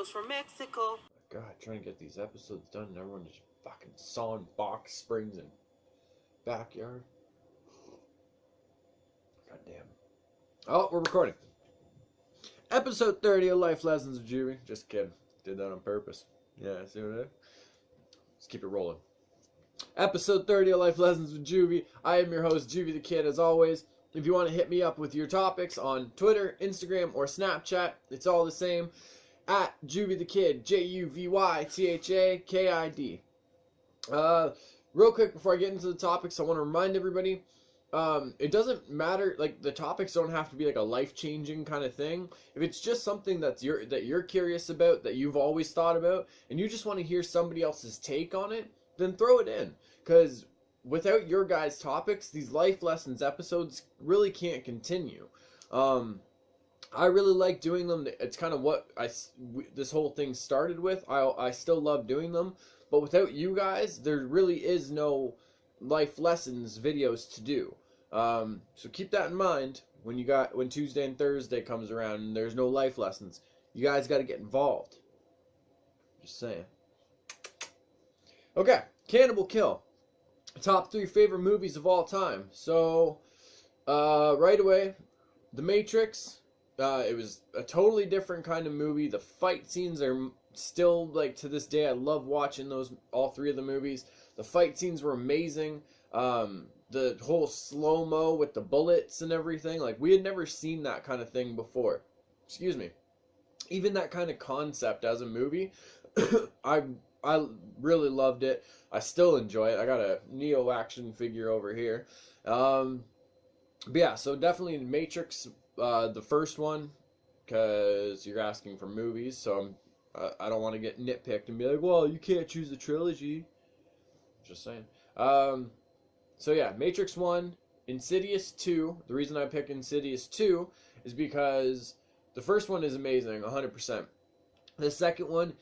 Saludos from Mexico. God, trying to get these episodes done and everyone just fucking sawing box springs in backyard. God damn. Oh, we're recording. Episode 30 of Life Lessons with Juvy. Just kidding. Did that on purpose. Yeah, see what I did? Let's keep it rolling. Episode 30 of Life Lessons with Juvy. I am your host, JuvyThaKid, as always. If you want to hit me up with your topics on Twitter, Instagram, or Snapchat, it's all the same. At JuvyThaKid, JuvyThaKid. Real quick before I get into the topics, I want to remind everybody, it doesn't matter, like, the topics don't have to be like a life-changing kind of thing. If it's just something that you're curious about, that you've always thought about, and you just want to hear somebody else's take on it, then throw it in. Because without your guys' topics, these life lessons episodes really can't continue. I really like doing them. It's kind of what this whole thing started with. I still love doing them, but without you guys, there really is no life lessons videos to do. So keep that in mind when Tuesday and Thursday comes around and there's no life lessons. You guys got to get involved. Just saying. Okay, Cannibal Kill. Top 3 favorite movies of all time. So, right away, The Matrix. It was a totally different kind of movie. The fight scenes are still, like, to this day, I love watching all 3 of the movies. The fight scenes were amazing. The whole slow-mo with the bullets and everything, like, we had never seen that kind of thing before. Excuse me. Even that kind of concept as a movie, I really loved it. I still enjoy it. I got a Neo action figure over here. But yeah, so definitely Matrix, the first one, because you're asking for movies, so I don't want to get nitpicked and be like, well, you can't choose the trilogy. Just saying. So yeah, Matrix 1, Insidious 2. The reason I pick Insidious 2 is because the first one is amazing, 100%. The second one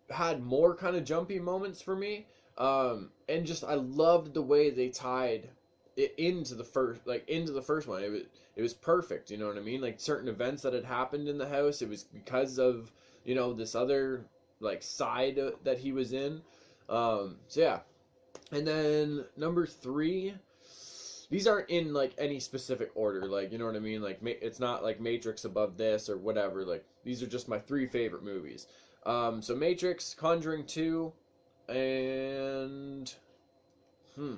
had more kind of jumpy moments for me, and just I loved the way they tied it into the first one. It was perfect, you know what I mean? Like, certain events that had happened in the house, it was because of, you know, this other, like, side that he was in. So yeah. And then number 3, these aren't in, like, any specific order, like, you know what I mean? Like, it's not like Matrix above this or whatever. Like, these are just my 3 favorite movies. So Matrix, Conjuring 2, and I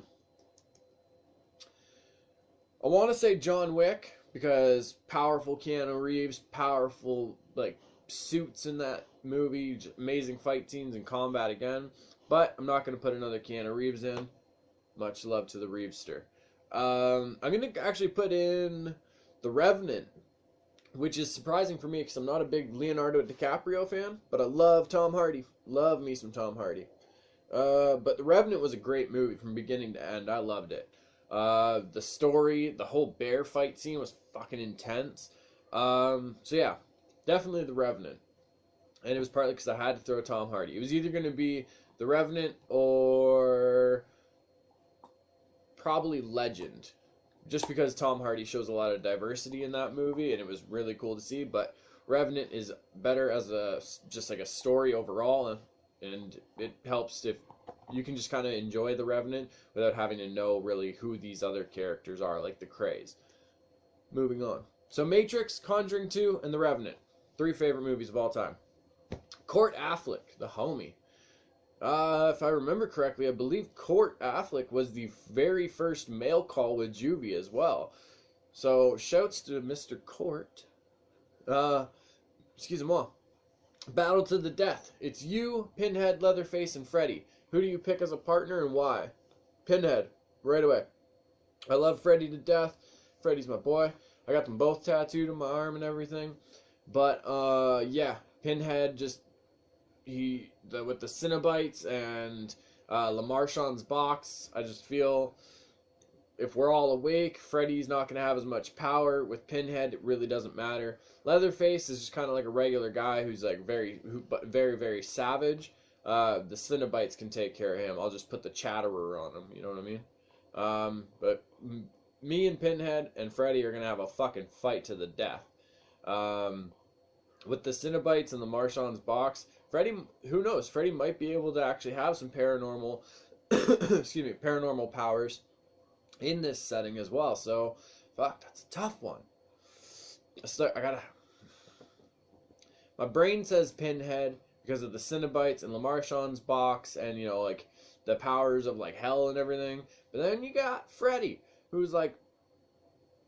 want to say John Wick, because powerful Keanu Reeves, powerful, like, suits in that movie, amazing fight scenes and combat again. But I'm not going to put another Keanu Reeves in. Much love to the Reevester. I'm going to actually put in The Revenant, which is surprising for me because I'm not a big Leonardo DiCaprio fan, but I love Tom Hardy. Love me some Tom Hardy. But The Revenant was a great movie from beginning to end. I loved it. The story, the whole bear fight scene was fucking intense. So yeah, definitely The Revenant. And it was partly because I had to throw Tom Hardy. It was either going to be The Revenant or probably Legend. Just because Tom Hardy shows a lot of diversity in that movie, and it was really cool to see. But Revenant is better as just like a story overall, and it helps if you can just kind of enjoy The Revenant without having to know really who these other characters are, like the Krays. Moving on. So Matrix, Conjuring 2, and The Revenant. 3 favorite movies of all time. Court Affleck, the homie. If I remember correctly, I believe Court Affleck was the very first mail call with Juvy as well. So, shouts to Mr. Court. Excuse me. Battle to the death. It's you, Pinhead, LeatherFace, and Freddy. Who do you pick as a partner and why? Pinhead, right away. I love Freddy to death. Freddy's my boy. I got them both tattooed on my arm and everything. But, yeah, Pinhead just... with the Cinnabites and Lamarchand's box, I just feel if we're all awake, Freddy's not going to have as much power. With Pinhead, it really doesn't matter. Leatherface is just kind of like a regular guy who's like very, very savage. The Cinnabites can take care of him. I'll just put the Chatterer on him, you know what I mean? But me and Pinhead and Freddy are going to have a fucking fight to the death. with the Cenobites and the Marchand's box, Freddy, who knows? Freddy might be able to actually have some paranormal, excuse me, paranormal powers in this setting as well. So, fuck, that's a tough one. I gotta. My brain says Pinhead because of the Cenobites and Lamarchand's box, and you know, like the powers of like hell and everything. But then you got Freddy, who's like,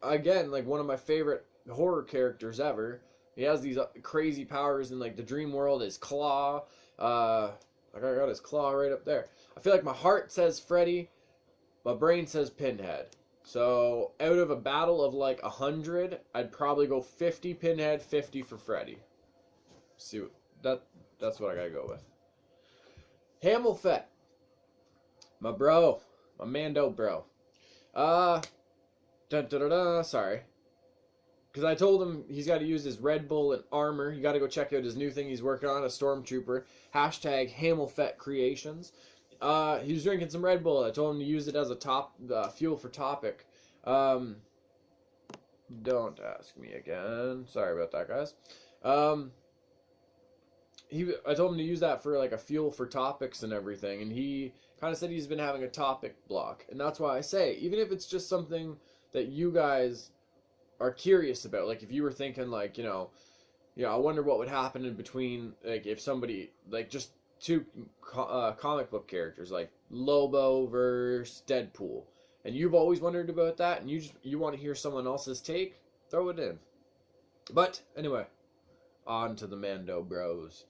again, like one of my favorite horror characters ever. He has these crazy powers in like the dream world. His claw, like I got his claw right up there. I feel like my heart says Freddy, my brain says Pinhead. So out of a battle of like 100, I'd probably go 50 Pinhead, 50 for Freddy. See that's what I gotta go with. Hamilfet, my bro, my Mando bro. Sorry. Because I told him he's got to use his Red Bull and armor. You got to go check out his new thing he's working on, a Stormtrooper. Hashtag Hamilfet Creations. He was drinking some Red Bull. I told him to use it as a fuel for topic. Don't ask me again. Sorry about that, guys. I told him to use that for like a fuel for topics and everything, and he kind of said he's been having a topic block. And that's why I say, even if it's just something that you guys are curious about, like if you were thinking like, you know, I wonder what would happen in between, like if somebody, like just two comic book characters like Lobo versus Deadpool, and you've always wondered about that, and you want to hear someone else's take, throw it in. But anyway, on to the Mando bros.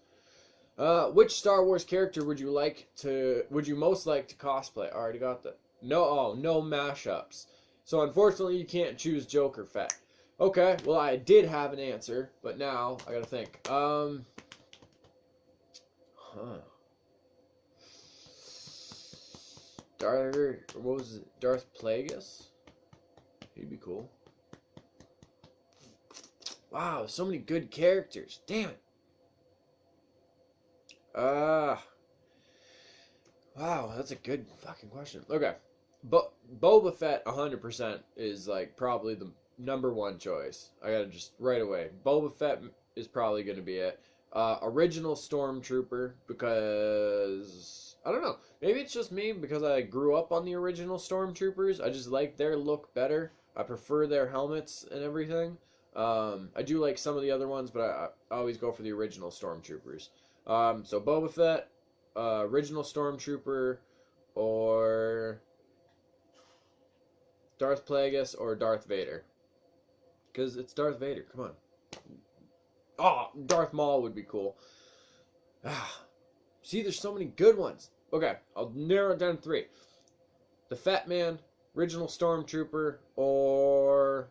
Which Star Wars character would you most like to cosplay? I already got that. No mashups. So unfortunately, you can't choose Joker Fett. Okay, well I did have an answer, but now I gotta think. Darth Plagueis? He'd be cool. Wow, so many good characters. Damn it. Wow, that's a good fucking question. Okay. But Boba Fett 100% is like probably the #1 choice. I gotta just right away. Boba Fett is probably gonna be it. Original Stormtrooper, because I don't know. Maybe it's just me because I grew up on the original Stormtroopers. I just like their look better. I prefer their helmets and everything. I do like some of the other ones, but I always go for the original Stormtroopers. So Boba Fett, original Stormtrooper, or Darth Plagueis, or Darth Vader. Because it's Darth Vader, come on. Oh, Darth Maul would be cool. See, there's so many good ones. Okay, I'll narrow it down to 3. The Fat Man, original Stormtrooper, or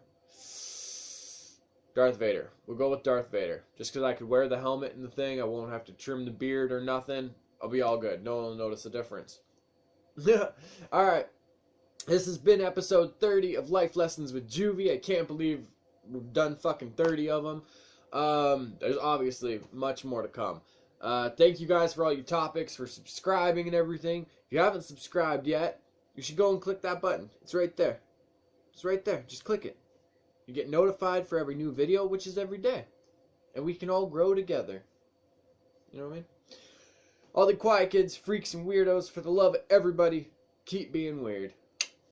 Darth Vader. We'll go with Darth Vader. Just because I could wear the helmet and the thing, I won't have to trim the beard or nothing. I'll be all good. No one will notice the difference. Alright. This has been episode 30 of Life Lessons with Juvy. I can't believe we've done fucking 30 of them. There's obviously much more to come. Thank you guys for all your topics, for subscribing and everything. If you haven't subscribed yet, you should go and click that button. It's right there. It's right there. Just click it. You get notified for every new video, which is every day. And we can all grow together. You know what I mean? All the quiet kids, freaks, and weirdos, for the love of everybody, keep being weird.